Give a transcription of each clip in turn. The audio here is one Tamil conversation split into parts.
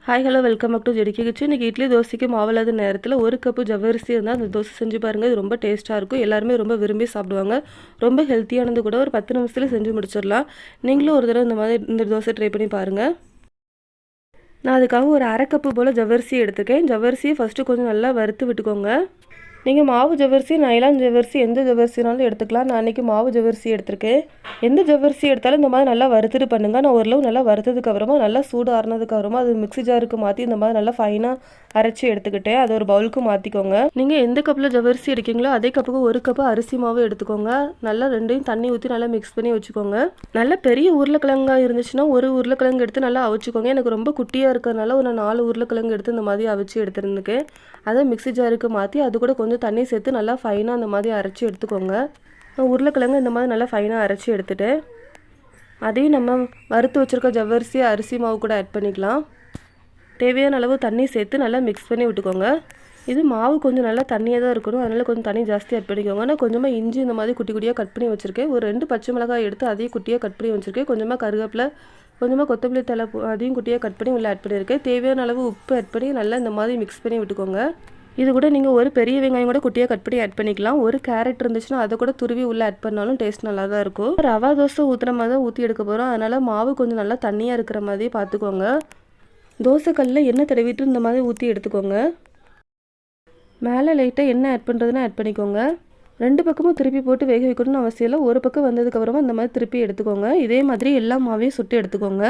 Hi hello welcome back to ஜெடிக்கி கிச்சன். இன்றைக்கி இட்லி தோசைக்கு மாவில்லாத நேரத்தில் ஒரு கப்பு ஜவ்வரிசி இருந்தால் அந்த தோசை செஞ்சு பாருங்கள். இது ரொம்ப டேஸ்ட்டாக இருக்கும். எல்லாருமே ரொம்ப விரும்பி சாப்பிடுவாங்க. ரொம்ப ஹெல்த்தியானது கூட. ஒரு 10 நிமிஷத்தில் செஞ்சு முடிச்சிடலாம். நீங்களும் ஒரு தடவை இந்த தோசை ட்ரை பண்ணி பாருங்கள். நான் அதுக்காக ஒரு அரை கப்பு போல் ஜவ்வரிசி எடுத்துக்கேன். ஜவ்வரிசியை ஃபஸ்ட்டு கொஞ்சம் நல்லா வறுத்து விட்டுக்கோங்க. நீங்கள் மாவு ஜவ்வரிசி, நைலான் ஜவ்வரிசி, எந்த ஜவ்வரிசினாலும் எடுத்துக்கலாம். நான் அன்றைக்கி மாவு ஜவ்வரிசி எடுத்திருக்கேன். எந்த ஜவ்வரிசி எடுத்தாலும் இந்த மாதிரி நல்லா வறுத்துட்டு பண்ணுங்கள். நான் ஓரளவு நல்லா வறுத்ததுக்கு அப்புறமா நல்லா சூடு ஆறுனதுக்கு அப்புறமா அது மிக்ஸி ஜாருக்கு மாற்றி இந்த மாதிரி நல்லா ஃபைனாக அரைச்சி எடுத்துக்கிட்டேன். அது ஒரு பவுலுக்கு மாற்றிக்கோங்க. நீங்கள் எந்த கப்பில் ஜவ்வரிசி எடுக்கீங்களோ அதே கப்புக்கு ஒரு கப்பு அரிசி மாவு எடுத்துக்கோங்க. நல்லா ரெண்டையும் தண்ணி ஊற்றி நல்லா மிக்ஸ் பண்ணி வச்சுக்கோங்க. நல்ல பெரிய உருளைக்கிழங்காக இருந்துச்சுன்னா ஒரு உருளைக்கிழங்கு எடுத்து நல்லா அவிச்சுக்கோங்க. எனக்கு ரொம்ப குட்டியாக இருக்கிறதுனால ஒரு 4 உருளைக்கிழங்கு எடுத்து இந்த மாதிரி அவிச்சு எடுத்துருந்துக்கேன். அதை மிக்ஸி ஜாருக்கு மாற்றி அது கூட கொஞ்சம் தண்ணி சேர்த்து நல்லா ஃபைனாக அந்த மாதிரி அரைச்சி எடுத்துக்கோங்க. உருளைக்கிழங்கு இந்த மாதிரி நல்லா ஃபைனாக அரைச்சி எடுத்துகிட்டு அதையும் நம்ம வறுத்து வச்சுருக்க ஜவ்வரிசி அரிசி மாவு கூட ஆட் பண்ணிக்கலாம். தேவையான அளவு தண்ணி சேர்த்து நல்லா மிக்ஸ் பண்ணி விட்டுக்கோங்க. இது மாவு கொஞ்சம் நல்லா தண்ணியாக தான் இருக்கணும். அதனால் கொஞ்சம் தண்ணி ஜாஸ்தி ஆட் பண்ணிக்கோங்க. நான் கொஞ்சமாக இஞ்சி இந்த மாதிரி குட்டி குட்டியாக கட் பண்ணி வச்சுருக்கேன். ஒரு 2 பச்சை மிளகாய் எடுத்து அதையும் குட்டியாக கட் பண்ணி வச்சுருக்கேன். கொஞ்சமாக கருவேப்பிலை, கொஞ்சமாக கொத்தமல்லி தழை அதையும் குட்டியாக கட் பண்ணி உள்ளே ஆட் பண்ணியிருக்கேன். தேவையான அளவு உப்பு ஆட் பண்ணி நல்லா இந்த மாதிரி மிக்ஸ் பண்ணி விட்டுக்கோங்க. இது கூட நீங்கள் ஒரு பெரிய வெங்காயம் கூட குட்டியாக கட் பண்ணி ஆட் பண்ணிக்கலாம். ஒரு கேரட் இருந்துச்சுன்னா அதை கூட துருவி உள்ளே ஆட் பண்ணாலும் டேஸ்ட் நல்லா தான் இருக்கும். ரவா தோசை ஊற்றுற மாதிரி தான் ஊற்றி எடுக்க போகிறோம். அதனால் மாவு கொஞ்சம் நல்லா தண்ணியாக இருக்கிற மாதிரி பார்த்துக்கோங்க. தோசைக்கல்லில் எண்ணெய் தடவிட்டு இந்த மாதிரி ஊற்றி எடுத்துக்கோங்க. மேலே லைட்டாக எண்ணெய் ஆட் பண்ணுறதுன்னா ஆட் பண்ணிக்கோங்க. 2 பக்கமும் திருப்பி போட்டு வேக வைக்கணும்னு அவசியம் இல்லை. ஒரு பக்கம் வந்ததுக்கப்புறமா இந்த மாதிரி திருப்பி எடுத்துக்கோங்க. இதே மாதிரி எல்லா மாவையும் சுட்டு எடுத்துக்கோங்க.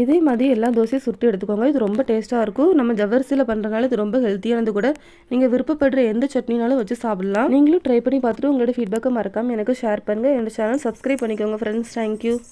இதே மாதிரி எல்லா தோசையும் சுட்டு எடுத்துக்கோங்க. இது ரொம்ப டேஸ்ட்டாக இருக்கும். நம்ம ஜவ்வரிசியில் பண்ணுறதுனால இது ரொம்ப ஹெல்த்தியானது கூட. நீங்கள் விருப்பப்படுற எந்த சட்னினாலும் வச்சு சாப்பிடலாம். நீங்களும் ட்ரை பண்ணி பார்த்துட்டு உங்களோட ஃபீட்பேக்கை மறக்காமல் எனக்கு ஷேர் பண்ணுங்கள். என்னோட சேனல் சப்ஸ்கிரைப் பண்ணிக்கோங்க ஃப்ரெண்ட்ஸ். தேங்க்யூ.